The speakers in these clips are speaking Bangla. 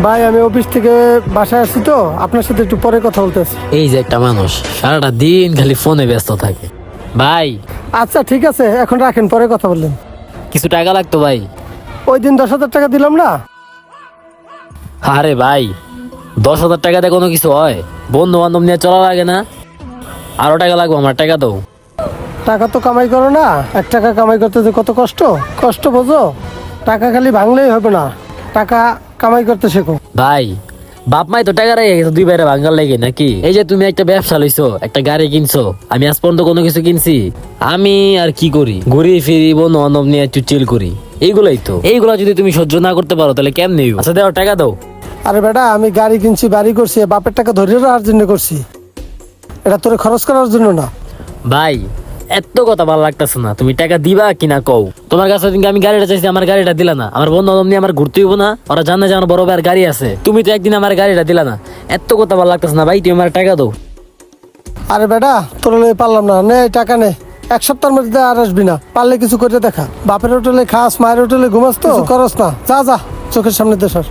ভাই আমি অফিস থেকে বাসায় আসছি তো, আপনার সাথে একটু পরে কথা বলতেছি। এই যে একটা মানুষ সারাটা দিন খালি ফোনে ব্যস্ত থাকে। ভাই আচ্ছা ঠিক আছে, এখন রাখেন, পরে কথা বললেন। কিছু টাকা লাগতো ভাই। ওই দিন 10,000 টাকা দিলাম না? আরে ভাই 10,000 টাকাতে কোনো কিছু হয়? বন্ধু বান্ধব নিয়ে চলা লাগে না? আরো টাকা লাগবে আমার, টাকা দাও। টাকা তো কামাই করো না, 1 টাকা কামাই করতে যে কত কষ্ট, কষ্ট বোঝো? টাকা খালি ভাঙলেই হবে না, টাকা কামাই করতে শেখো। ভাই বাপ মাই তো টাকা রেখে গেছে দুই বাইরে ভাঙ্গার লেগে নাকি? এই যে তুমি একটা ব্যবসা লইছো, একটা গাড়ি কিনছো, আমি আজ পর্যন্ত কোনো কিছু কিনছি? আমি আর কি করি, ঘুরি ফিরি, বন্ধু বান্ধব নিয়ে একটু চিল করি, এইগুলাই তো। এইগুলা যদি তুমি সহ্য না করতে পারো তাহলে কেমনে হইবো? আচ্ছা দাও, টাকা দাও। আরে বেটা, আমি গাড়ি কিনছি, বাড়ি করছি, বাপের টাকা ধরে রাখার জন্য করছি, এটা তোরে খরচ করার জন্য না। ভাই এত কথা ভালো লাগতেছে না, তুমি টাকা দিবা কিনা কও। তোমার কাছে ওইদিনকে আমি গাড়িটা চাইছি, আমার গাড়িটা দিলা না। আমার বন্ধু বান্ধব নিয়ে আমার ঘুরতে হইব না? ওরা জানে যে আমার বড় ভাইয়ের গাড়ি আছে, তুমি তো একদিন আমার গাড়িটা দিলা না। এত কথা ভালো লাগতেছে না ভাই, তুমি আমার টাকা দাও। আরে বেটা, তোর লই পারলাম না, নে টাকা নে। 1 সপ্তাহের মধ্যে আর আসবি না, পারলে কিছু করে দেখা। বাপের হোটেলে খাস, মায়ের হোটেলে ঘুমাস, তো কিছু করস না। যা যা, চোখের সামনে দেশার।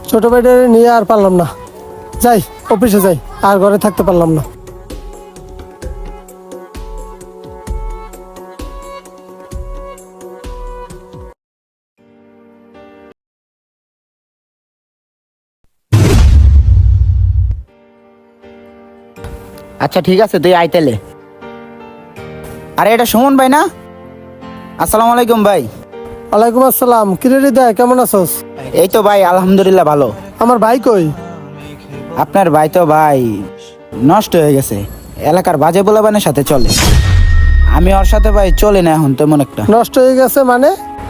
ছোট ভাইটা নিয়ে আর পারলাম না, যাই অফিসে যাই, আর ঘরে থাকতে পারলাম না। আচ্ছা ঠিক আছে, তুই আইতেলে। আরে এটা সুমন ভাই না? আসসালামু আলাইকুম ভাই। ওয়ালাইকুম আসসালাম। কিরে হৃদয়, কেমন আছোস? এই তো ভাই, আলহামদুলিল্লাহ ভালো। আমার ভাই কই? আপনার ভাই তো ভাই নষ্ট হয়ে গেছে, এলাকার বাজে পোলাপানের সাথে চলে। আমি ওর সাথে ভাই চলি না এখন তেমন একটা। নষ্ট হয়ে গেছে মানে?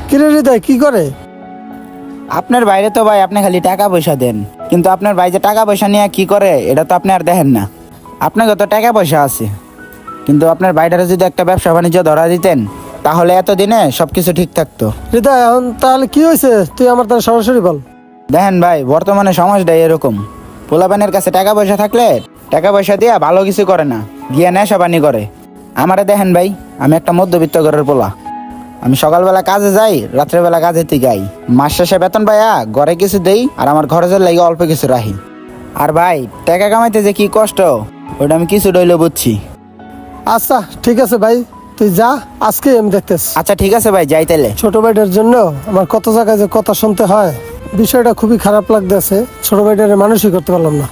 কিরে হৃদয়, কি করে? আপনার বাইরে তো ভাই আপনি খালি টাকা পয়সা দেন, কিন্তু আপনার ভাই যে টাকা পয়সা নিয়ে কি করে এটা তো আপনি আর দেখেন না। আপনাকে তো টাকা পয়সা আছে, কিন্তু আপনার ভাইটারে যদি একটা ব্যবসা বাণিজ্য ধরা দিতেন তাহলে এতদিনে সবকিছু ঠিক থাকতো। হৃদয়, এখন তাহলে কি হয়েছে তুই আমার তার সরাসরি বল। দেখেন ভাই, বর্তমানে সমাজটাই এরকম। পোলাপানের কাছে টাকা পয়সা থাকলে টাকা পয়সা দিয়া ভালো কিছু করে না, গিয়ে নেশা পানি করে। আমারে দেখেন ভাই, আমি একটা মধ্যবিত্ত ঘরের পোলা। আমি সকালবেলা কাজে যাই, রাত্রেবেলা কাজে থেকে আই। মাস শেষে বেতন পাইয়া ঘরে কিছু দেই, আর আমার খরচের লাগে অল্প কিছু রাখি। আর ভাই টাকা কামাইতে যে কি কষ্ট, ওটা আমি কিছু ডইলে বুঝছি। আচ্ছা ঠিক আছে ভাই, তুই যা, আজকে আমি দেখতেছি। আচ্ছা ঠিক আছে ভাই, যাই তাইলে। ছোট ভাইটার জন্য আমার কত জায়গায় যে কথা শুনতে হয়, বিষয়টা খুবই খারাপ লাগতেছে। ছোট ভাইটারে মানুষই করতে পারলাম না।